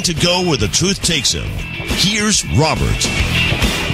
to go where the truth takes him. Here's Robert.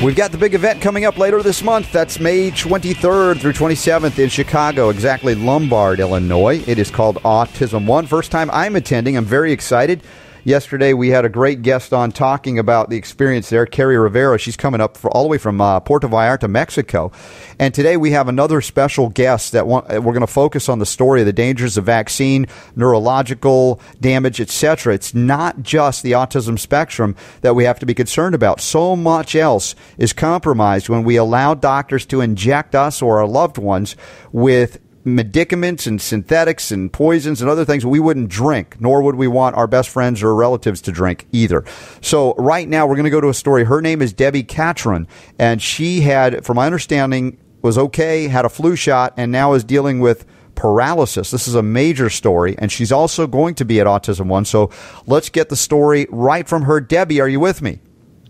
We've got the big event coming up later this month. That's May 23rd through 27th in Chicago, exactly Lombard, Illinois. It is called AutismOne. First time I'm attending. I'm very excited. Yesterday, we had a great guest on talking about the experience there, Carrie Rivera. She's coming up all the way from Puerto Vallarta, Mexico. And today we have another special guest that we're going to focus on the story of the dangers of vaccine, neurological damage, etc. It's not just the autism spectrum that we have to be concerned about. So much else is compromised when we allow doctors to inject us or our loved ones with medicaments and synthetics and poisons and other things we wouldn't drink, nor would we want our best friends or relatives to drink either. So right now we're going to go to a story. Her name is Debbie Catron, and she had, from my understanding, was okay, had a flu shot, and now is dealing with paralysis. This is a major story, and she's also going to be at AutismOne. So let's get the story right from her. Debbie, are you with me?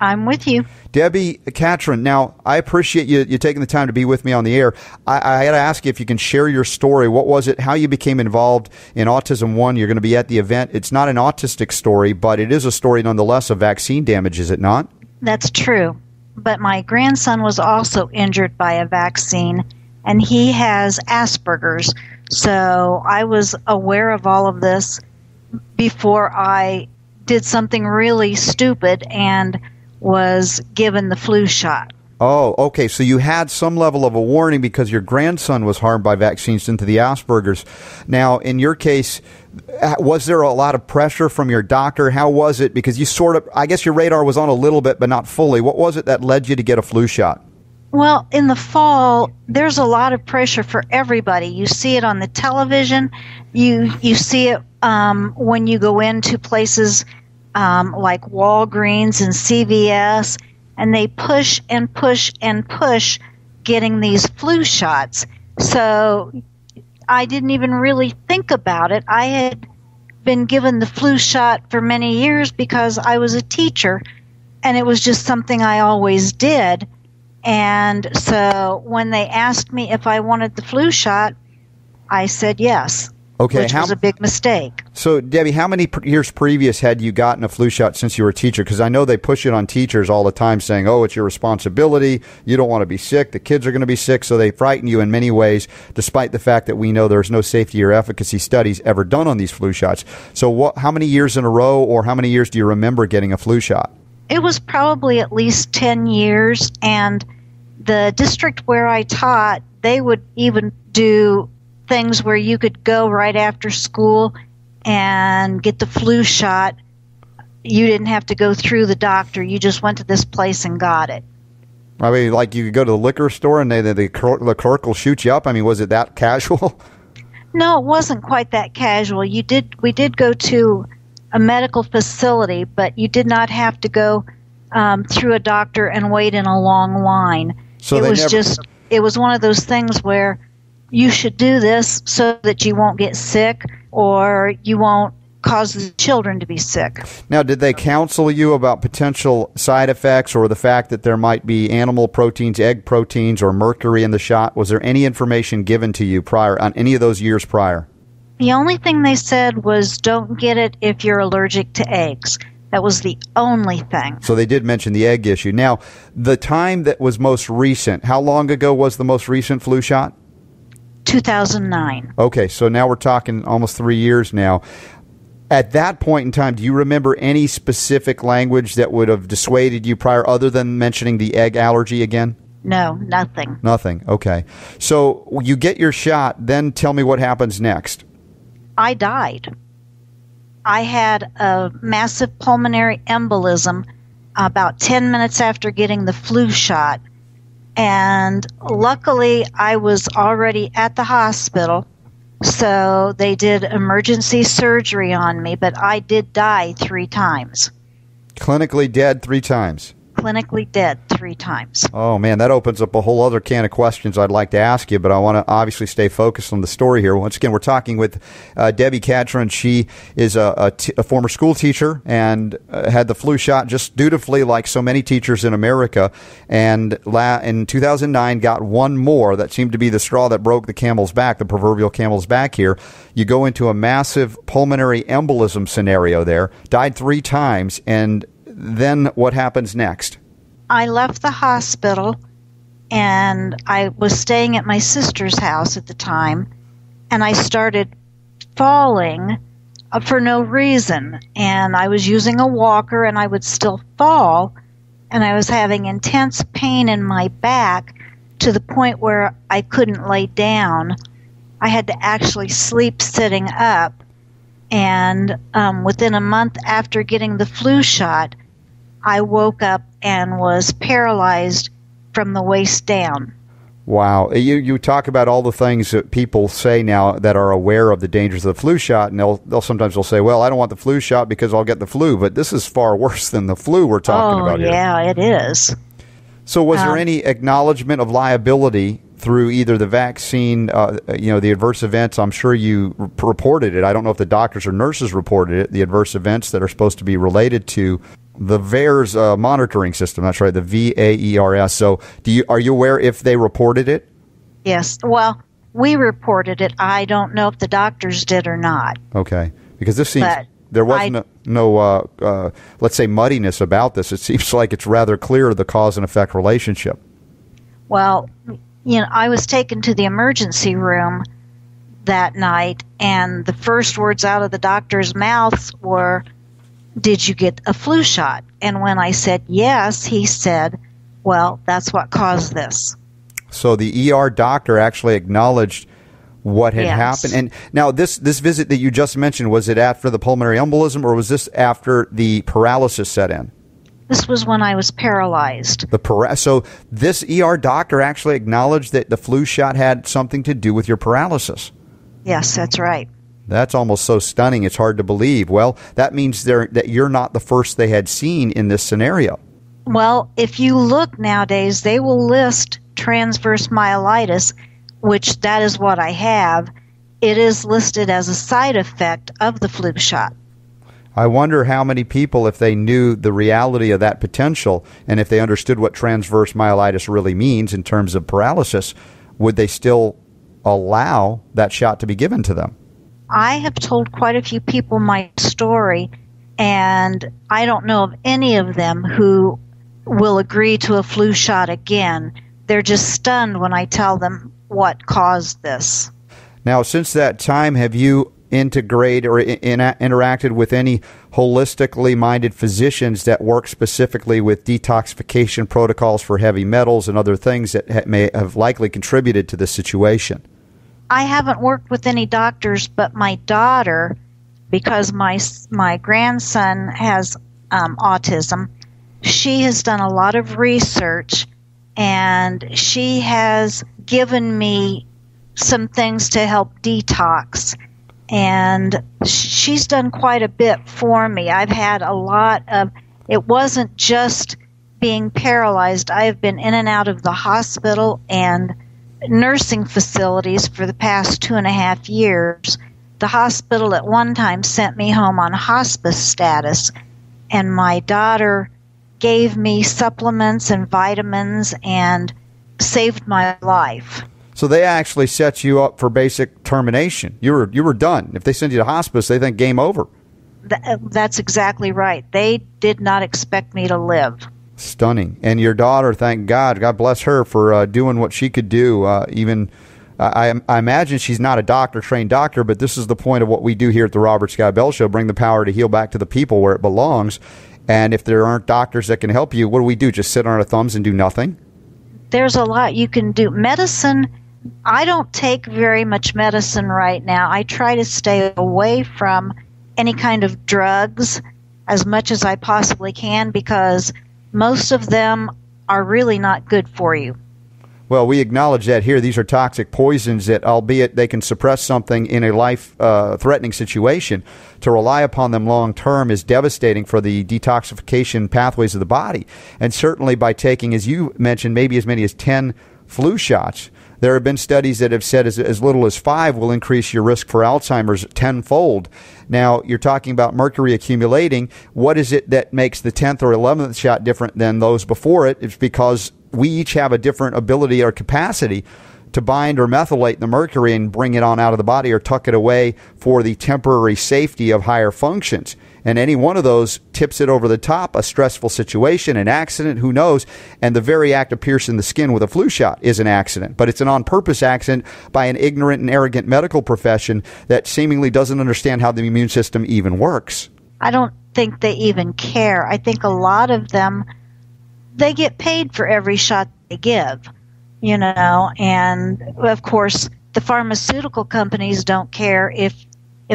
I'm with you. Debbie Catron, now, I appreciate you taking the time to be with me on the air. I had to ask you if you can share your story. What was it, how you became involved in AutismOne? You're going to be at the event. It's not an autistic story, but it is a story nonetheless of vaccine damage, is it not? That's true. But my grandson was also injured by a vaccine, and he has Asperger's. So I was aware of all of this before I did something really stupid and was given the flu shot. Oh, okay. So you had some level of a warning because your grandson was harmed by vaccines into the Asperger's. Now, in your case, was there a lot of pressure from your doctor? How was it? Because you sort of, I guess your radar was on a little bit, but not fully. What was it that led you to get a flu shot? Well, in the fall, there's a lot of pressure for everybody. You see it on the television. You see it when you go into places like Walgreens and CVS, and they push and push and push getting these flu shots. So I didn't even really think about it. I had been given the flu shot for many years because I was a teacher, and it was just something I always did. And so when they asked me if I wanted the flu shot, I said yes. Okay, which was a big mistake. So, Debbie, how many years previous had you gotten a flu shot since you were a teacher? Because I know they push it on teachers all the time saying, oh, it's your responsibility. You don't want to be sick. The kids are going to be sick. So they frighten you in many ways, despite the fact that we know there's no safety or efficacy studies ever done on these flu shots. So how many years in a row, or how many years do you remember getting a flu shot? It was probably at least 10 years. And the district where I taught, they would even do things where you could go right after school and get the flu shot. You didn't have to go through the doctor. You just went to this place and got it. I mean, like you could go to the liquor store and the clerk will shoot you up. I mean, was it that casual? No, it wasn't quite that casual. We did go to a medical facility, but you did not have to go through a doctor and wait in a long line. So it was one of those things where you should do this so that you won't get sick or you won't cause the children to be sick. Now, did they counsel you about potential side effects or the fact that there might be animal proteins, egg proteins, or mercury in the shot? Was there any information given to you prior on any of those years prior? The only thing they said was don't get it if you're allergic to eggs. That was the only thing. So they did mention the egg issue. Now, the time that was most recent, how long ago was the most recent flu shot? 2009. Okay, so now we're talking almost 3 years now. At that point in time, do you remember any specific language that would have dissuaded you prior other than mentioning the egg allergy again? No, nothing. Nothing, okay. So you get your shot, then tell me what happens next. I died. I had a massive pulmonary embolism about 10 minutes after getting the flu shot. And luckily, I was already at the hospital, so they did emergency surgery on me, but I did die 3 times. Clinically dead 3 times? clinically dead 3 times. Oh, man, that opens up a whole other can of questions I'd like to ask you, but I want to obviously stay focused on the story here. Once again, we're talking with Debbie Catron. She is a former school teacher and had the flu shot just dutifully, like so many teachers in America, and in 2009 got one more. That seemed to be the straw that broke the camel's back, the proverbial camel's back here. You go into a massive pulmonary embolism scenario there, died 3 times, and then what happens next? I left the hospital, and I was staying at my sister's house at the time, and I started falling for no reason. And I was using a walker, and I would still fall, and I was having intense pain in my back to the point where I couldn't lay down. I had to actually sleep sitting up. And within a month after getting the flu shot, I woke up and was paralyzed from the waist down. Wow. You talk about all the things that people say now that are aware of the dangers of the flu shot, and they'll sometimes say, well, I don't want the flu shot because I'll get the flu, but this is far worse than the flu we're talking about here. Yeah, it is. So was there any acknowledgement of liability through either the vaccine, the adverse events? I'm sure you reported it. I don't know if the doctors or nurses reported it, the adverse events that are supposed to be related to the VAERS monitoring system. That's right, the VAERS. So are you aware if they reported it? Yes. Well, we reported it. I don't know if the doctors did or not. Okay. Because this seems... There wasn't no, let's say, muddiness about this. It seems like it's rather clear the cause and effect relationship. Well, I was taken to the emergency room that night, and the first words out of the doctor's mouth were, "Did you get a flu shot?" And when I said yes, he said, "Well, that's what caused this." So the ER doctor actually acknowledged what had happened. And now this visit that you just mentioned, was it after the pulmonary embolism, or was this after the paralysis set in? This was when I was paralyzed. So this ER doctor actually acknowledged that the flu shot had something to do with your paralysis. Yes, that's right. That's almost so stunning, it's hard to believe. Well, that means that you're not the first they had seen in this scenario. Well, if you look nowadays, they will list transverse myelitis, which that is what I have. It is listed as a side effect of the flu shot. I wonder how many people, if they knew the reality of that potential, and if they understood what transverse myelitis really means in terms of paralysis, would they still allow that shot to be given to them? I have told quite a few people my story, and I don't know of any of them who will agree to a flu shot again. They're just stunned when I tell them what caused this. Now, since that time, have you integrated or interacted with any holistically minded physicians that work specifically with detoxification protocols for heavy metals and other things that may have likely contributed to this situation? I haven't worked with any doctors, but my daughter, because my grandson has autism, she has done a lot of research, and she has given me some things to help detox. And she's done quite a bit for me. I've had a lot of, it wasn't just being paralyzed. I have been in and out of the hospital and nursing facilities for the past 2.5 years. The hospital at one time sent me home on hospice status, and my daughter gave me supplements and vitamins and saved my life. So they actually set you up for basic termination. You were done. If they send you to hospice, they think game over. That's exactly right. They did not expect me to live. Stunning. And your daughter, thank God bless her for doing what she could do. I imagine she's not a trained doctor, but this is the point of what we do here at the Robert Scott Bell Show, bring the power to heal back to the people where it belongs. And if there aren't doctors that can help you, what do we do? Just sit on our thumbs and do nothing? There's a lot you can do. Medicine, I don't take very much medicine right now. I try to stay away from any kind of drugs as much as I possibly can, because most of them are really not good for you. Well, we acknowledge that here. These are toxic poisons that, albeit they can suppress something in a life-threatening situation, to rely upon them long-term is devastating for the detoxification pathways of the body. And certainly by taking, as you mentioned, maybe as many as 10 flu shots, there have been studies that have said as little as 5 will increase your risk for Alzheimer's tenfold. Now, you're talking about mercury accumulating. What is it that makes the 10th or 11th shot different than those before it? It's because we each have a different ability or capacity to bind or methylate the mercury and bring it on out of the body or tuck it away for the temporary safety of higher functions. And any one of those tips it over the top, a stressful situation, an accident, who knows? And the very act of piercing the skin with a flu shot is an accident. But it's an on-purpose accident by an ignorant and arrogant medical profession that seemingly doesn't understand how the immune system even works. I don't think they even care. I think a lot of them, they get paid for every shot they give, and of course the pharmaceutical companies don't care if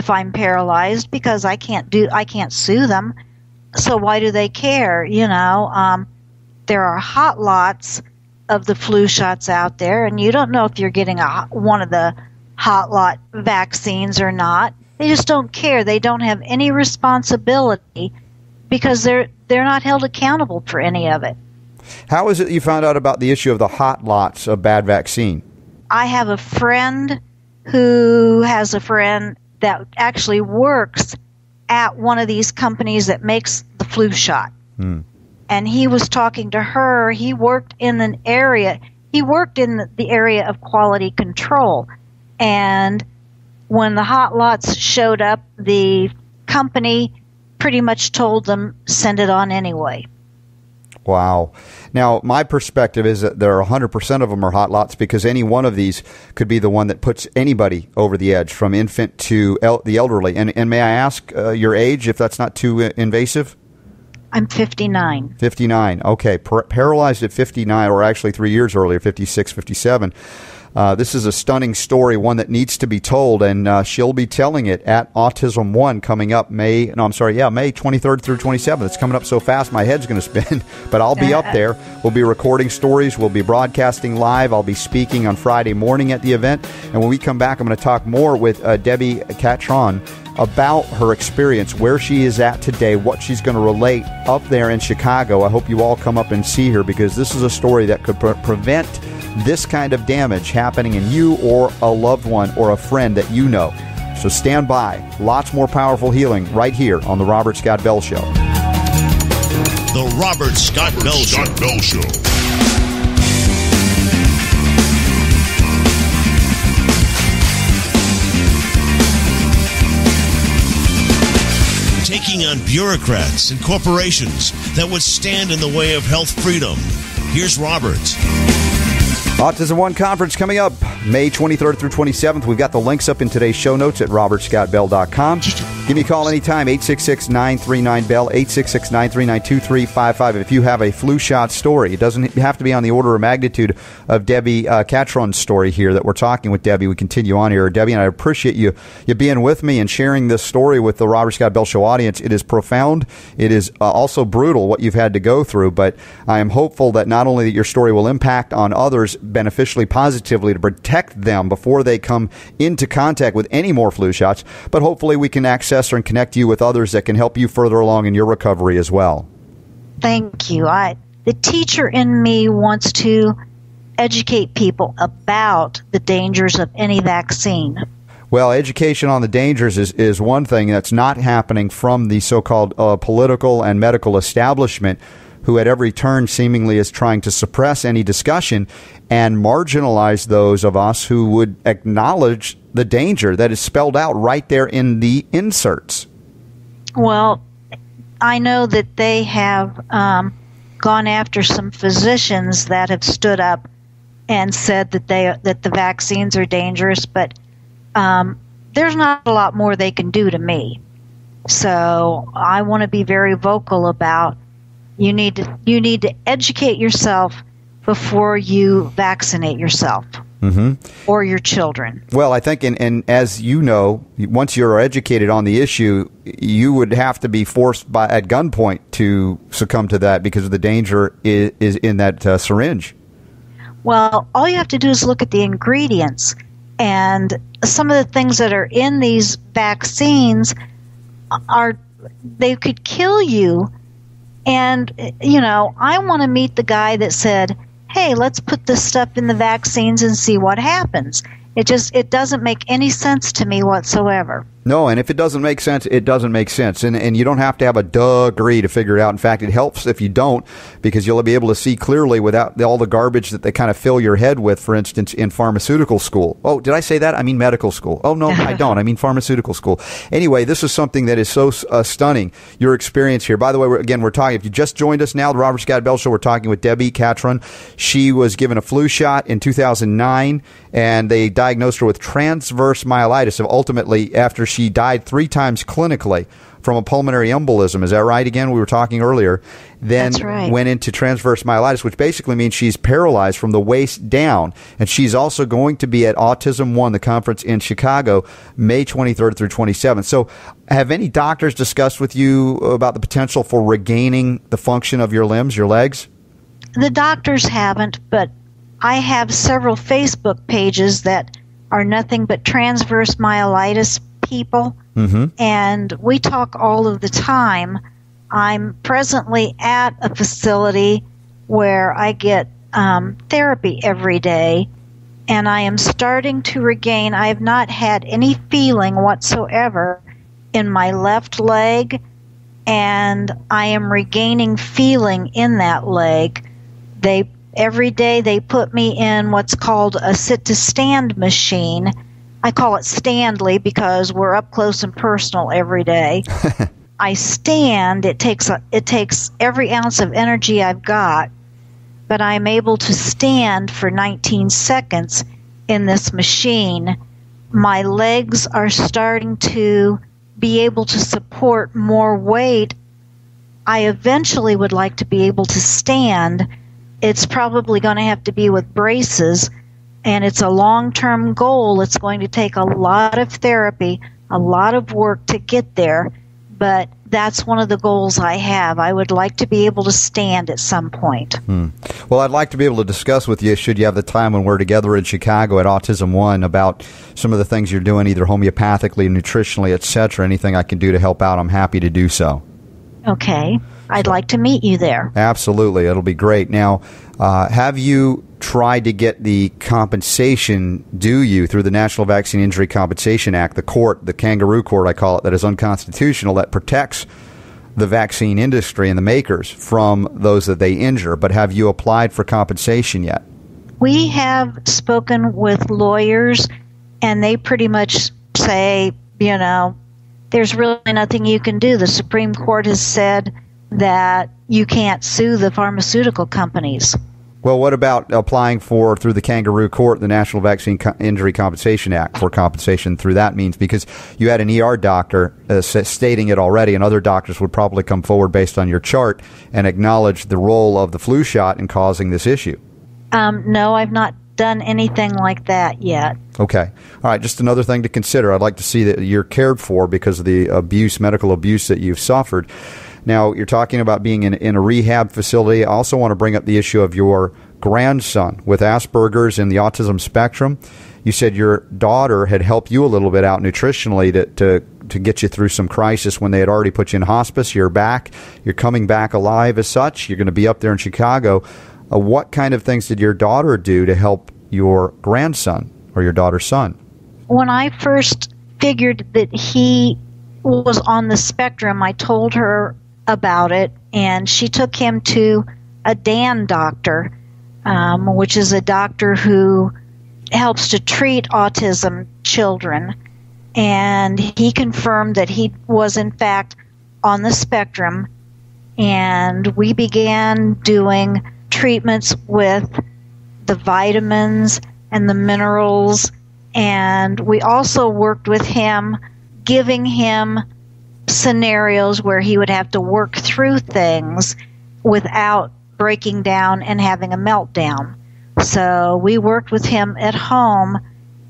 I'm paralyzed, because I can't sue them. So why do they care? There are hot lots of the flu shots out there, and you don't know if you're getting one of the hot lot vaccines or not. They just don't care. They don't have any responsibility because they're not held accountable for any of it. How is it you found out about the issue of the hot lots of bad vaccine? I have a friend who has a friend that actually works at one of these companies that makes the flu shot. And he was talking to her. He worked in the area of quality control. And when the hot lots showed up, the company pretty much told them, send it on anyway. Wow. Now, my perspective is that there are 100% of them are hot lots, because any one of these could be the one that puts anybody over the edge, from infant to the elderly. And may I ask your age, if that's not too invasive? I'm 59. 59. Okay. Paralyzed at 59, or actually 3 years earlier, 56, 57. This is a stunning story, one that needs to be told, and she'll be telling it at AutismOne coming up May 23rd through 27th. It's coming up so fast, my head's going to spin, but I'll be up there. We'll be recording stories. We'll be broadcasting live. I'll be speaking on Friday morning at the event, and when we come back, I'm going to talk more with Debbie Catron about her experience, where she is at today, what she's going to relate up there in Chicago. I hope you all come up and see her, because this is a story that could prevent this kind of damage happening in you or a loved one or a friend that you know. So stand by. Lots more powerful healing right here on The Robert Scott Bell Show. The Robert Scott Bell Show. Taking on bureaucrats and corporations that would stand in the way of health freedom. Here's Robert. AutismOne conference coming up May 23rd through 27th. We've got the links up in today's show notes at robertscottbell.com. Give me a call anytime, 866-939-BELL, 866-939-2355. If you have a flu shot story, it doesn't have to be on the order of magnitude of Debbie Catron's story here that we're talking with Debbie. We continue on here. Debbie, and I appreciate you being with me and sharing this story with the Robert Scott Bell Show audience. It is profound. It is also brutal what you've had to go through, but I am hopeful that not only that your story will impact on others beneficially, positively, to protect them before they come into contact with any more flu shots, but hopefully we can access and connect you with others that can help you further along in your recovery as well. Thank you. The teacher in me wants to educate people about the dangers of any vaccine. Well, education on the dangers is one thing that's not happening from the so-called political and medical establishment, who at every turn seemingly is trying to suppress any discussion and marginalize those of us who would acknowledge the danger that is spelled out right there in the inserts. Well, I know that they have gone after some physicians that have stood up and said that the vaccines are dangerous, but there's not a lot more they can do to me. So I want to be very vocal about you need to educate yourself before you vaccinate yourself. Mm-hmm. Or your children. Well, I think, and as you know, once you're educated on the issue, you would have to be forced at gunpoint to succumb to that because of the danger is in that syringe. Well, all you have to do is look at the ingredients. And some of the things that are in these vaccines they could kill you. And, I want to meet the guy that said, hey, let's put this stuff in the vaccines and see what happens. It doesn't make any sense to me whatsoever. No, and if it doesn't make sense, it doesn't make sense. And you don't have to have a degree to figure it out. In fact, it helps if you don't, because you'll be able to see clearly without all the garbage that they kind of fill your head with, for instance, in pharmaceutical school. Oh, did I say that? I mean medical school. Oh, no, I don't. I mean pharmaceutical school. Anyway, this is something that is so stunning, your experience here. By the way, we're talking, if you just joined us now, the Robert Scott Bell Show, we're talking with Debbie Catron. She was given a flu shot in 2009, and they diagnosed her with transverse myelitis. So ultimately, after she died 3 times clinically from a pulmonary embolism. Is that right again? We were talking earlier. Then That's right. Went into transverse myelitis, which basically means she's paralyzed from the waist down. And she's also going to be at AutismOne, the conference in Chicago, May 23rd through 27th. So have any doctors discussed with you about the potential for regaining the function of your limbs, your legs? The doctors haven't, but I have several Facebook pages that are nothing but transverse myelitis people, and we talk all of the time. I'm presently at a facility where I get therapy every day, and I am starting to regain. I have not had any feeling whatsoever in my left leg, and I am regaining feeling in that leg. Every day they put me in what's called a sit-to-stand machine. I call it Standley because we're up close and personal every day. I stand. It takes every ounce of energy I've got, but I'm able to stand for 19 seconds in this machine. My legs are starting to be able to support more weight. I eventually would like to be able to stand. It's probably going to have to be with braces, and it's a long-term goal. It's going to take a lot of therapy, a lot of work to get there, but that's one of the goals I have. I would like to be able to stand at some point. Well, I'd like to be able to discuss with you, should you have the time when we're together in Chicago at AutismOne, about some of the things you're doing, either homeopathically, nutritionally, etc. Anything I can do to help out, I'm happy to do so. Okay. I'd like to meet you there. Absolutely. It'll be great. Now, have you tried to get the compensation due you through the National Vaccine Injury Compensation Act, the court, the kangaroo court, I call it, that is unconstitutional, that protects the vaccine industry and the makers from those that they injure? But have you applied for compensation yet? We have spoken with lawyers, and they pretty much say, there's really nothing you can do. The Supreme Court has said that you can't sue the pharmaceutical companies. Well, what about applying through the kangaroo court, the National Vaccine Injury Compensation Act, for compensation through that means? Because you had an ER doctor stating it already, and other doctors would probably come forward based on your chart and acknowledge the role of the flu shot in causing this issue. No, I've not done anything like that yet. Okay. All right. Just another thing to consider. I'd like to see that you're cared for because of the medical abuse that you've suffered. Now, you're talking about being in a rehab facility. I also want to bring up the issue of your grandson with Asperger's and the autism spectrum. You said your daughter had helped you a little bit out nutritionally to get you through some crisis when they had already put you in hospice. You're back. You're coming back alive as such. You're going to be up there in Chicago. What kind of things did your daughter do to help your grandson or your daughter's son? When I first figured that he was on the spectrum, I told her about it, and she took him to a DAN doctor, which is a doctor who helps to treat autism children. And he confirmed that he was, in fact, on the spectrum. And we began doing treatments with the vitamins and the minerals. And we also worked with him, giving him scenarios where he would have to work through things without breaking down and having a meltdown. So we worked with him at home,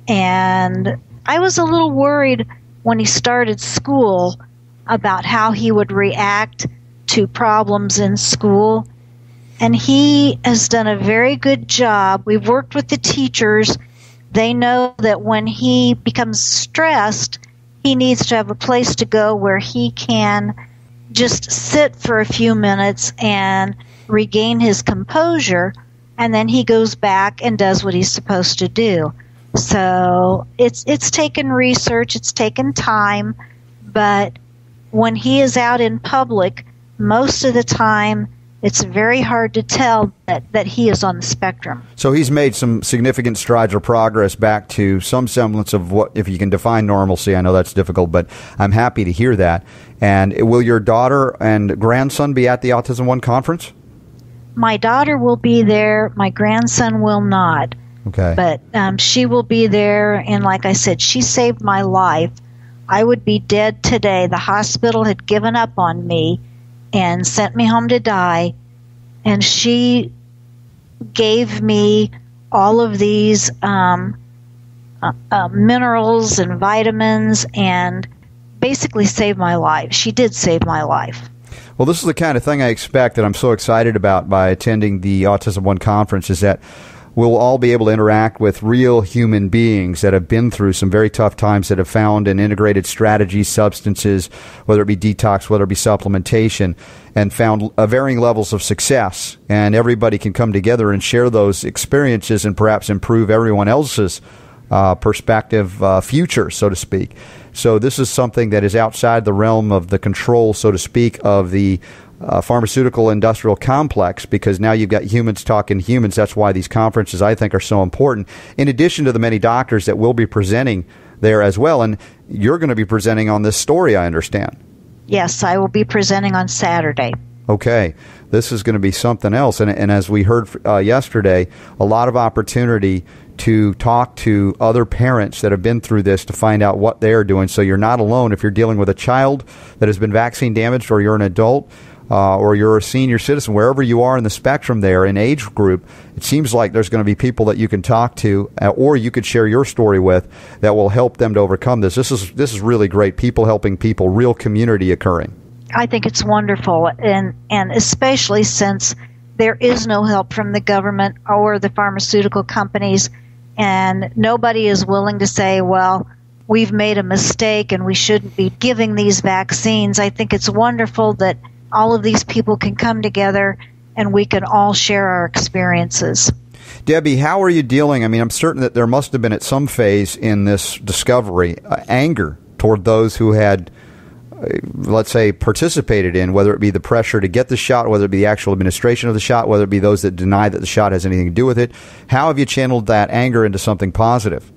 and I was a little worried when he started school about how he would react to problems in school. And he has done a very good job. We've worked with the teachers. They know that when he becomes stressed, he needs to have a place to go where he can just sit for a few minutes and regain his composure, and then he goes back and does what he's supposed to do. So it's taken research, it's taken time, but when he is out in public, most of the time it's very hard to tell that he is on the spectrum. So he's made some significant strides or progress back to some semblance of what, if you can define normalcy. I know that's difficult, but I'm happy to hear that. And will your daughter and grandson be at the AutismOne conference? My daughter will be there. My grandson will not. Okay. But she will be there, and like I said, she saved my life. I would be dead today. The hospital had given up on me and sent me home to die, and she gave me all of these minerals and vitamins and basically saved my life. She did save my life. Well, this is the kind of thing I expect that I'm so excited about by attending the AutismOne conference, is that we'll all be able to interact with real human beings that have been through some very tough times, that have found and integrated strategies, substances, whether it be detox, whether it be supplementation, and found varying levels of success. And everybody can come together and share those experiences and perhaps improve everyone else's perspective, future, so to speak. So this is something that is outside the realm of the control, so to speak, of the pharmaceutical industrial complex, because now you've got humans talking to humans. That's why these conferences, I think, are so important, in addition to the many doctors that will be presenting there as well. And you're going to be presenting on this story, I understand. Yes, I will be presenting on Saturday. Okay. This is going to be something else. And as we heard yesterday, a lot of opportunity to talk to other parents that have been through this to find out what they're doing. So you're not alone if you're dealing with a child that has been vaccine damaged, or you're an adult, or you're a senior citizen, wherever you are in the spectrum there in age group. It seems like there's going to be people that you can talk to, or you could share your story with, that will help them to overcome this. This is really great. People helping people, real community occurring. I think it's wonderful, and especially since there is no help from the government or the pharmaceutical companies, and nobody is willing to say, well, we've made a mistake and we shouldn't be giving these vaccines. I think it's wonderful that all of these people can come together and we can all share our experiences. Debbie, how are you dealing? I mean, I'm certain that there must have been at some phase in this discovery anger toward those who had, let's say, participated in, whether it be the pressure to get the shot, whether it be the actual administration of the shot, whether it be those that deny that the shot has anything to do with it. How have you channeled that anger into something positive?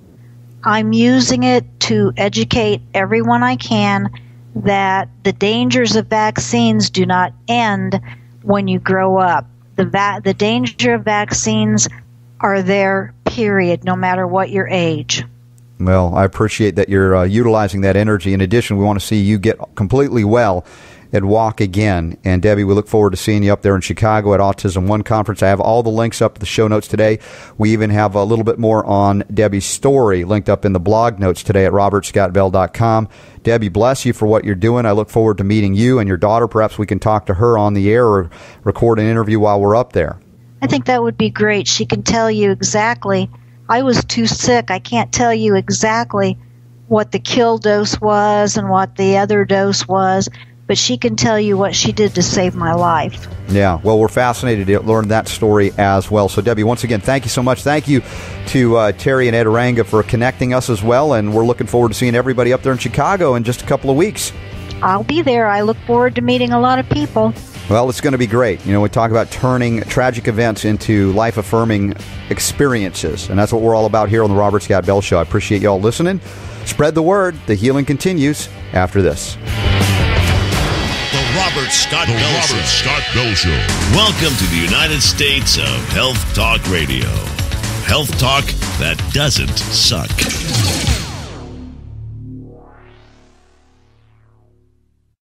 I'm using it to educate everyone I can that the dangers of vaccines do not end when you grow up. The danger of vaccines are there, period, no matter what your age. Well, I appreciate that you're utilizing that energy. In addition, we want to see you get completely well and walk again. And Debbie, we look forward to seeing you up there in Chicago at AutismOne Conference. I have all the links up in the show notes today. We even have a little bit more on Debbie's story linked up in the blog notes today at robertscottbell.com. Debbie, bless you for what you're doing. I look forward to meeting you and your daughter. Perhaps we can talk to her on the air or record an interview while we're up there. I think that would be great. She can tell you exactly. I was too sick. I can't tell you exactly what the kill dose was and what the other dose was, but she can tell you what she did to save my life. Yeah, well, we're fascinated to learn that story as well. So, Debbie, once again, thank you so much. Thank you to Terry and Ed Aranga for connecting us as well, and we're looking forward to seeing everybody up there in Chicago in just a couple of weeks. I'll be there. I look forward to meeting a lot of people. Well, it's going to be great. You know, we talk about turning tragic events into life-affirming experiences, and that's what we're all about here on the Robert Scott Bell Show. I appreciate you all listening. Spread the word. The healing continues after this. The Robert Scott Bell Show. Welcome to the United States of Health Talk Radio. Health talk that doesn't suck.